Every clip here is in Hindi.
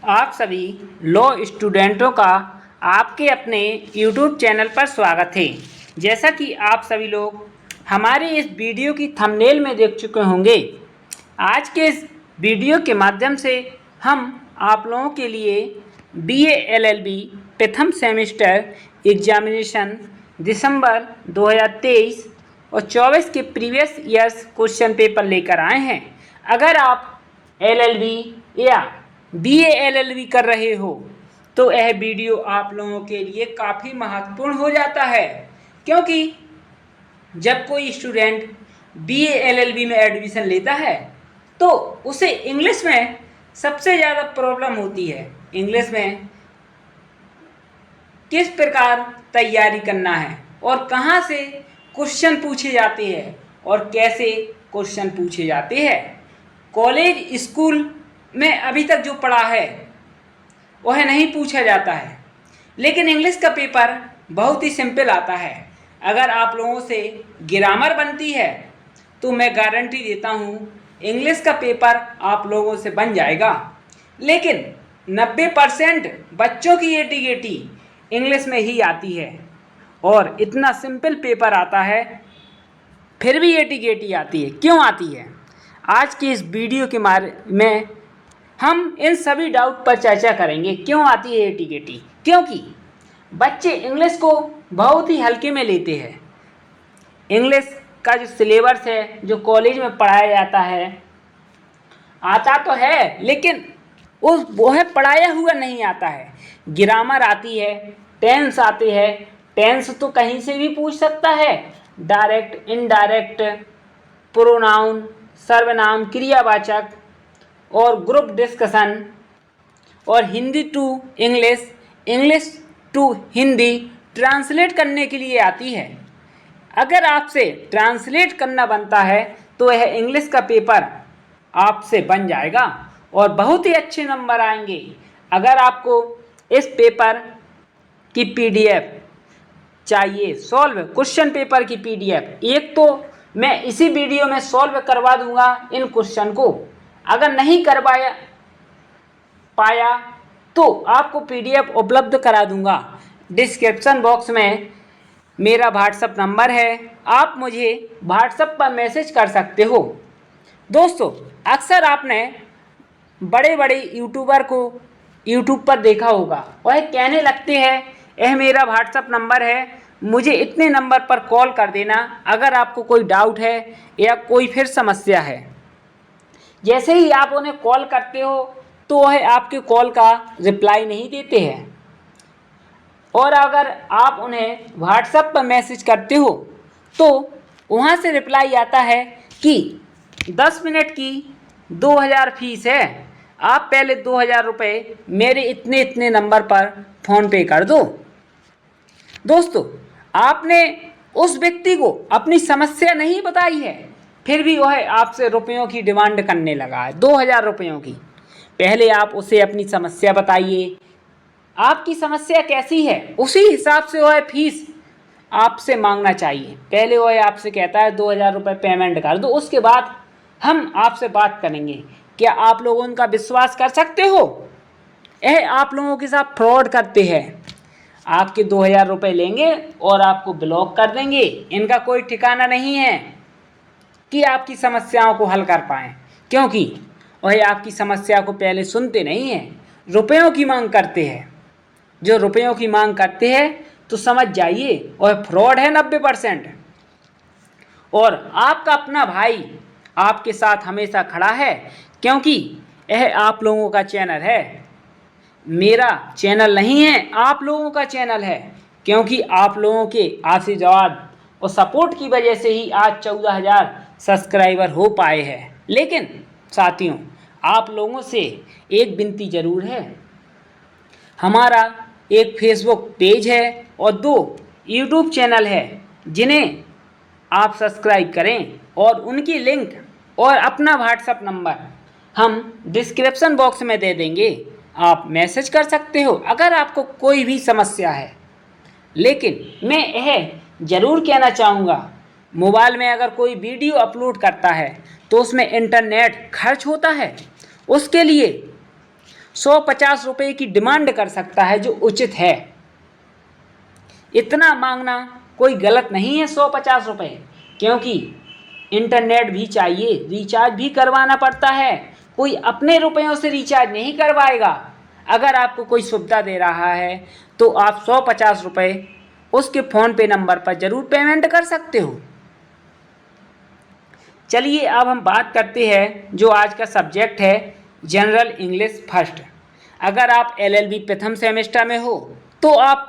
आप सभी लॉ स्टूडेंटों का आपके अपने YouTube चैनल पर स्वागत है। जैसा कि आप सभी लोग हमारे इस वीडियो की थंबनेल में देख चुके होंगे, आज के इस वीडियो के माध्यम से हम आप लोगों के लिए BA LLB प्रथम सेमेस्टर एग्जामिनेशन दिसंबर 2023 और 24 के प्रीवियस ईयर्स क्वेश्चन पेपर लेकर आए हैं। अगर आप LLB या BA LLB कर रहे हो तो यह वीडियो आप लोगों के लिए काफ़ी महत्वपूर्ण हो जाता है, क्योंकि जब कोई स्टूडेंट BA LLB में एडमिशन लेता है तो उसे इंग्लिश में सबसे ज़्यादा प्रॉब्लम होती है। इंग्लिश में किस प्रकार तैयारी करना है और कहाँ से क्वेश्चन पूछे जाते हैं और कैसे क्वेश्चन पूछे जाते हैं। कॉलेज स्कूल में अभी तक जो पढ़ा है वह नहीं पूछा जाता है, लेकिन इंग्लिश का पेपर बहुत ही सिंपल आता है। अगर आप लोगों से ग्रामर बनती है तो मैं गारंटी देता हूँ इंग्लिश का पेपर आप लोगों से बन जाएगा। लेकिन 90% बच्चों की एटी इंग्लिश में ही आती है और इतना सिंपल पेपर आता है, फिर भी एटी आती है। क्यों आती है? आज की इस वीडियो के बारे में हम इन सभी डाउट पर चर्चा करेंगे। क्यों आती है एटी? क्योंकि बच्चे इंग्लिश को बहुत ही हल्के में लेते हैं। इंग्लिश का जो सिलेबस है, जो कॉलेज में पढ़ाया जाता है, आता तो है लेकिन वह पढ़ाया हुआ नहीं आता है। ग्रामर आती है, टेंस आते हैं। टेंस तो कहीं से भी पूछ सकता है, डायरेक्ट, इनडायरेक्ट, प्रोनाउन, सर्वनाम, क्रियावाचक और ग्रुप डिस्कशन, और Hindi to English, English to Hindi translate करने के लिए आती है। अगर आपसे ट्रांसलेट करना बनता है तो यह इंग्लिश का पेपर आपसे बन जाएगा और बहुत ही अच्छे नंबर आएंगे। अगर आपको इस पेपर की PDF चाहिए, सॉल्व क्वेश्चन पेपर की PDF, एक तो मैं इसी वीडियो में सॉल्व करवा दूंगा इन क्वेश्चन को। अगर नहीं करवाया पाया तो आपको PDF उपलब्ध करा दूंगा। डिस्क्रिप्शन बॉक्स में मेरा व्हाट्सएप नंबर है, आप मुझे व्हाट्सएप पर मैसेज कर सकते हो। दोस्तों, अक्सर आपने बड़े बड़े यूट्यूबर को यूट्यूब पर देखा होगा, वह कहने लगते हैं यह मेरा व्हाट्सएप नंबर है, मुझे इतने नंबर पर कॉल कर देना अगर आपको कोई डाउट है या कोई फिर समस्या है। जैसे ही आप उन्हें कॉल करते हो तो वह आपके कॉल का रिप्लाई नहीं देते हैं, और अगर आप उन्हें व्हाट्सएप पर मैसेज करते हो तो वहाँ से रिप्लाई आता है कि 10 मिनट की 2000 फीस है, आप पहले 2000 रुपये मेरे इतने इतने नंबर पर फ़ोन पे कर दो। दोस्तों, आपने उस व्यक्ति को अपनी समस्या नहीं बताई है, फिर भी वह आपसे रुपयों की डिमांड करने लगा है, 2000 रुपयों की। पहले आप उसे अपनी समस्या बताइए, आपकी समस्या कैसी है, उसी हिसाब से वह फीस आपसे मांगना चाहिए। पहले वह आपसे कहता है 2000 रुपये पेमेंट कर दो, उसके बाद हम आपसे बात करेंगे। क्या आप लोग उनका विश्वास कर सकते हो? यह आप लोगों के साथ फ्रॉड करते हैं। आपके 2000 रुपये लेंगे और आपको ब्लॉक कर देंगे। इनका कोई ठिकाना नहीं है कि आपकी समस्याओं को हल कर पाएँ, क्योंकि वह आपकी समस्या को पहले सुनते नहीं हैं, रुपयों की मांग करते हैं। जो रुपयों की मांग करते हैं तो समझ जाइए वह फ्रॉड है 90%। और आपका अपना भाई आपके साथ हमेशा खड़ा है, क्योंकि यह आप लोगों का चैनल है, मेरा चैनल नहीं है, आप लोगों का चैनल है। क्योंकि आप लोगों के आशीर्वाद और सपोर्ट की वजह से ही आज 14,000 सब्सक्राइबर हो पाए हैं। लेकिन साथियों, आप लोगों से एक विनती ज़रूर है, हमारा एक फेसबुक पेज है और 2 यूट्यूब चैनल है, जिन्हें आप सब्सक्राइब करें, और उनकी लिंक और अपना व्हाट्सएप नंबर हम डिस्क्रिप्शन बॉक्स में दे देंगे, आप मैसेज कर सकते हो अगर आपको कोई भी समस्या है। लेकिन मैं यह ज़रूर कहना चाहूँगा, मोबाइल में अगर कोई वीडियो अपलोड करता है तो उसमें इंटरनेट खर्च होता है, उसके लिए 150 रुपये की डिमांड कर सकता है, जो उचित है। इतना मांगना कोई गलत नहीं है 150 रुपये, क्योंकि इंटरनेट भी चाहिए, रिचार्ज भी करवाना पड़ता है। कोई अपने रुपयों से रिचार्ज नहीं करवाएगा। अगर आपको कोई सुविधा दे रहा है तो आप 150 रुपये उसके फ़ोन पे नंबर पर ज़रूर पेमेंट कर सकते हो। चलिए अब हम बात करते हैं जो आज का सब्जेक्ट है, जनरल इंग्लिश फर्स्ट। अगर आप LLB प्रथम सेमेस्टर में हो तो आप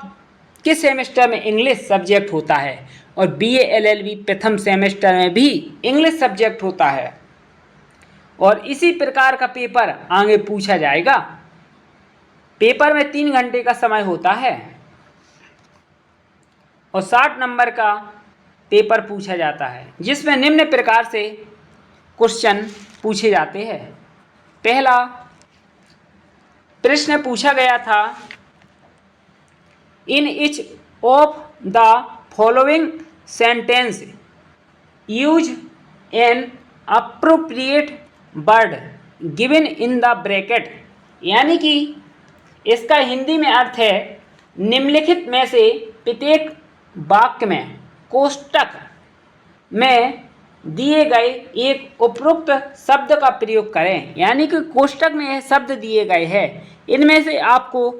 किस सेमेस्टर में इंग्लिश सब्जेक्ट होता है, और BA LLB प्रथम सेमेस्टर में भी इंग्लिश सब्जेक्ट होता है। और इसी प्रकार का पेपर आगे पूछा जाएगा। पेपर में 3 घंटे का समय होता है और 60 नंबर का पेपर पूछा जाता है, जिसमें निम्न प्रकार से क्वेश्चन पूछे जाते हैं। पहला प्रश्न पूछा गया था, in each of the following sentence use an appropriate word given in the bracket. यानी कि इसका हिंदी में अर्थ है, निम्नलिखित में से प्रत्येक वाक्य में कोष्टक में दिए गए एक उपरोक्त शब्द का प्रयोग करें। यानी कि कोष्टक में यह शब्द दिए गए हैं, इनमें से आपको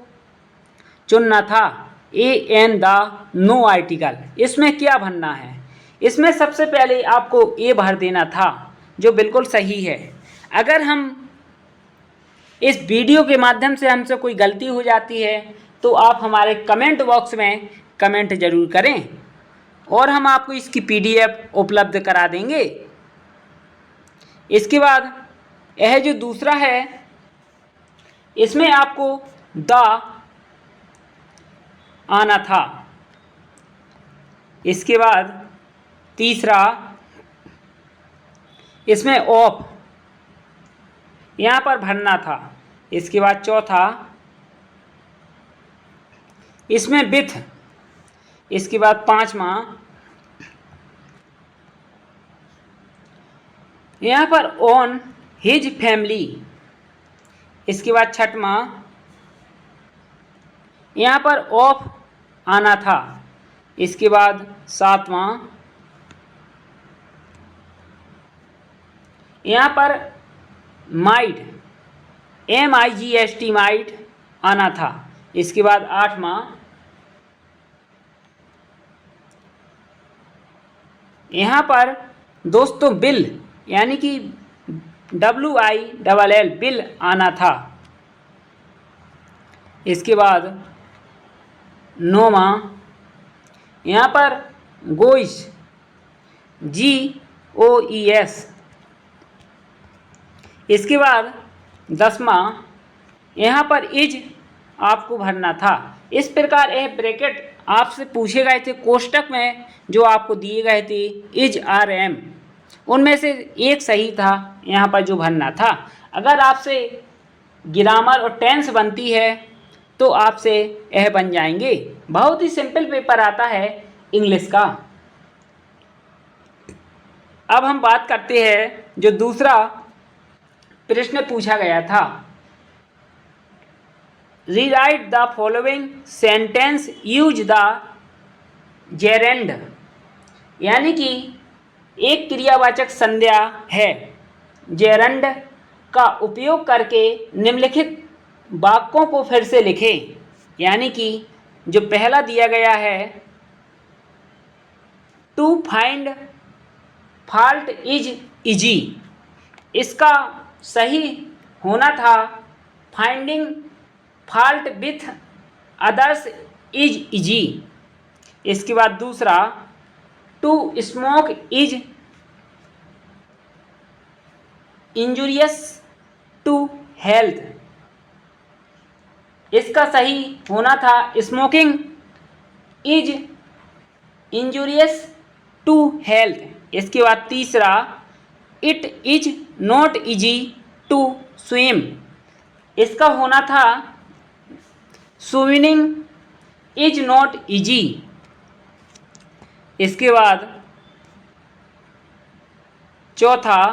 चुनना था एन द नो आर्टिकल। इसमें क्या भरना है? इसमें सबसे पहले आपको ए भर देना था, जो बिल्कुल सही है। अगर हम इस वीडियो के माध्यम से हमसे कोई गलती हो जाती है तो आप हमारे कमेंट बॉक्स में कमेंट ज़रूर करें और हम आपको इसकी PDF उपलब्ध करा देंगे। इसके बाद यह जो दूसरा है, इसमें आपको द आना था। इसके बाद तीसरा, इसमें ऑफ यहाँ पर भरना था। इसके बाद चौथा, इसमें विथ। इसके बाद पांचवा, यहाँ पर ऑन हिज फैमिली। इसके बाद छठवां, यहाँ पर ऑफ आना था। इसके बाद सातवां, यहाँ पर माइट MIGHT माइट आना था। इसके बाद आठवां, यहाँ पर दोस्तों बिल यानी कि WILL बिल आना था। इसके बाद नौवां, यहाँ पर गोइस GOES। इसके बाद 10वां, यहाँ पर इज आपको भरना था। इस प्रकार यह ब्रैकेट आपसे पूछे गए थे कोष्टक में, जो आपको दिए गए थे इज RM, उनमें से एक सही था यहाँ पर जो भरना था। अगर आपसे ग्रामर और टेंस बनती है तो आपसे यह बन जाएंगे। बहुत ही सिंपल पेपर आता है इंग्लिश का। अब हम बात करते हैं जो दूसरा प्रश्न पूछा गया था, rewrite the following sentence use the gerund. यानी कि एक क्रियावाचक संज्ञा है, जेरंड का उपयोग करके निम्नलिखित वाक्यों को फिर से लिखें। यानी कि जो पहला दिया गया है, to find fault is easy, इसका सही होना था finding fault with others is easy. इसके बाद दूसरा, to smoke is injurious to health, इसका सही होना था smoking is injurious to health. इसके बाद तीसरा, it is not easy to swim, इसका होना था स्विमिंग इज नॉट इजी। इसके बाद चौथा,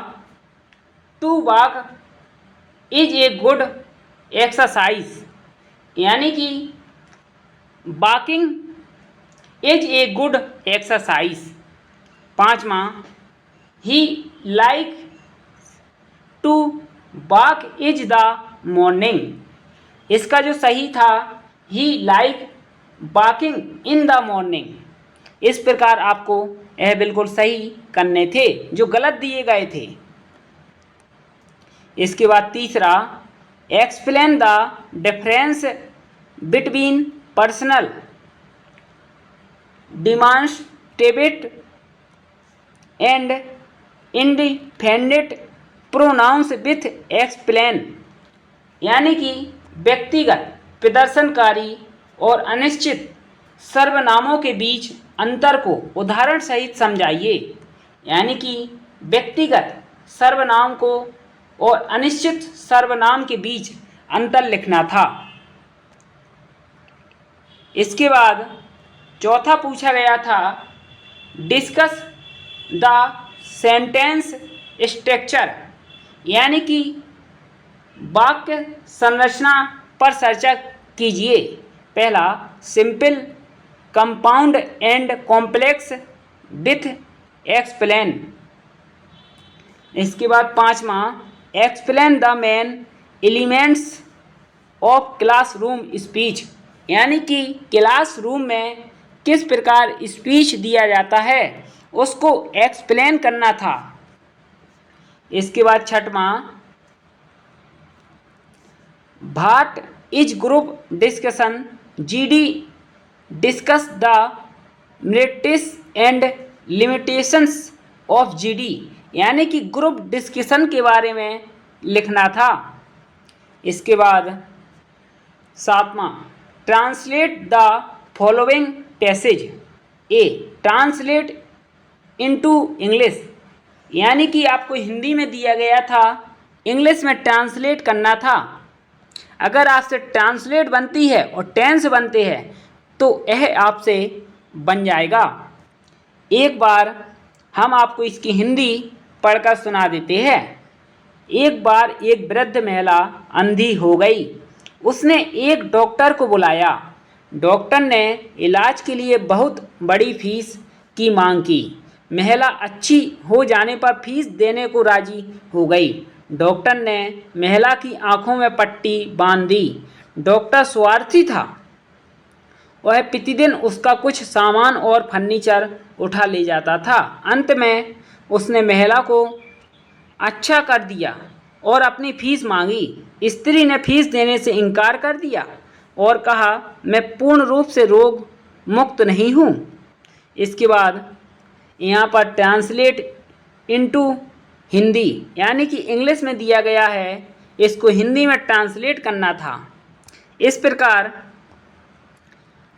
to walk is a good exercise यानी कि walking is a good exercise. 5वां, he like to walk is the morning. इसका जो सही था, he like walking in the morning. इस प्रकार आपको यह बिल्कुल सही करने थे जो गलत दिए गए थे। इसके बाद तीसरा, explain the difference between personal demonstrative and independent pronouns with explain यानी कि व्यक्तिगत, प्रदर्शनकारी और अनिश्चित सर्वनामों के बीच अंतर को उदाहरण सहित समझाइए। यानी कि व्यक्तिगत सर्वनाम को और अनिश्चित सर्वनाम के बीच अंतर लिखना था। इसके बाद चौथा पूछा गया था, डिस्कस द सेंटेंस स्ट्रक्चर यानी कि वाक्य संरचना पर चर्चा कीजिए। पहला, simple, compound and complex with explain. इसके बाद 5वां, explain the main elements of classroom speech यानी कि क्लासरूम में किस प्रकार स्पीच दिया जाता है उसको एक्सप्लेन करना था। इसके बाद 6वां, what is group discussion GD discuss the merits and limitations of GD यानी कि ग्रुप डिस्कशन के बारे में लिखना था। इसके बाद 7वां, translate the following passage. A, translate into English यानी कि आपको हिंदी में दिया गया था, इंग्लिश में ट्रांसलेट करना था। अगर आपसे ट्रांसलेट बनती है और टेंस बनते हैं तो यह आपसे बन जाएगा। एक बार हम आपको इसकी हिंदी पढ़कर सुना देते हैं। एक बार एक वृद्ध महिला अंधी हो गई। उसने एक डॉक्टर को बुलाया। डॉक्टर ने इलाज के लिए बहुत बड़ी फीस की मांग की। महिला अच्छी हो जाने पर फीस देने को राजी हो गई। डॉक्टर ने महिला की आंखों में पट्टी बांध दी। डॉक्टर स्वार्थी था। वह प्रतिदिन उसका कुछ सामान और फर्नीचर उठा ले जाता था। अंत में उसने महिला को अच्छा कर दिया और अपनी फीस मांगी। स्त्री ने फीस देने से इनकार कर दिया और कहा, मैं पूर्ण रूप से रोग मुक्त नहीं हूँ। इसके बाद यहाँ पर ट्रांसलेट इनटू हिंदी यानी कि इंग्लिश में दिया गया है, इसको हिंदी में ट्रांसलेट करना था। इस प्रकार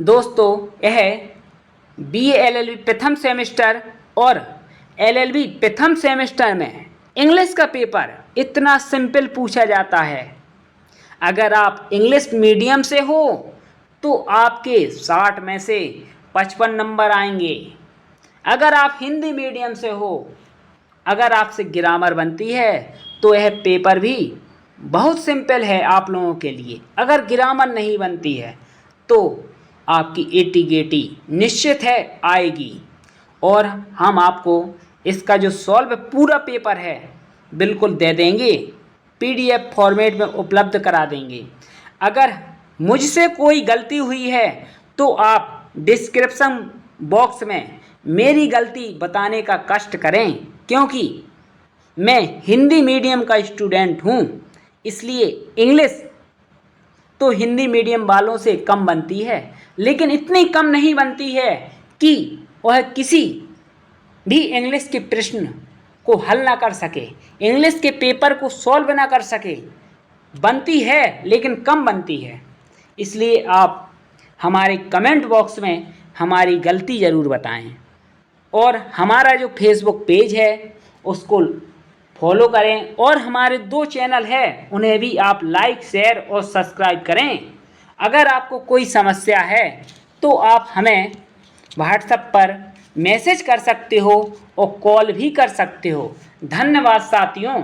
दोस्तों यह BA LLB प्रथम सेमेस्टर और LLB प्रथम सेमेस्टर में इंग्लिश का पेपर इतना सिंपल पूछा जाता है। अगर आप इंग्लिश मीडियम से हो तो आपके 60 में से 55 नंबर आएंगे। अगर आप हिंदी मीडियम से हो, अगर आपसे ग्रामर बनती है तो यह पेपर भी बहुत सिंपल है आप लोगों के लिए। अगर ग्रामर नहीं बनती है तो आपकी 80 निश्चित है आएगी। और हम आपको इसका जो सॉल्व पूरा पेपर है बिल्कुल दे देंगे, PDF फॉर्मेट में उपलब्ध करा देंगे। अगर मुझसे कोई गलती हुई है तो आप डिस्क्रिप्शन बॉक्स में मेरी गलती बताने का कष्ट करें, क्योंकि मैं हिंदी मीडियम का स्टूडेंट हूँ। इसलिए इंग्लिश तो हिंदी मीडियम वालों से कम बनती है, लेकिन इतनी कम नहीं बनती है कि वह किसी भी इंग्लिश के प्रश्न को हल ना कर सके, इंग्लिश के पेपर को सॉल्व ना कर सके। बनती है लेकिन कम बनती है। इसलिए आप हमारे कमेंट बॉक्स में हमारी गलती ज़रूर बताएं और हमारा जो फेसबुक पेज है उसको फॉलो करें और हमारे 2 चैनल है उन्हें भी आप लाइक, शेयर और सब्सक्राइब करें। अगर आपको कोई समस्या है तो आप हमें व्हाट्सएप पर मैसेज कर सकते हो और कॉल भी कर सकते हो। धन्यवाद साथियों।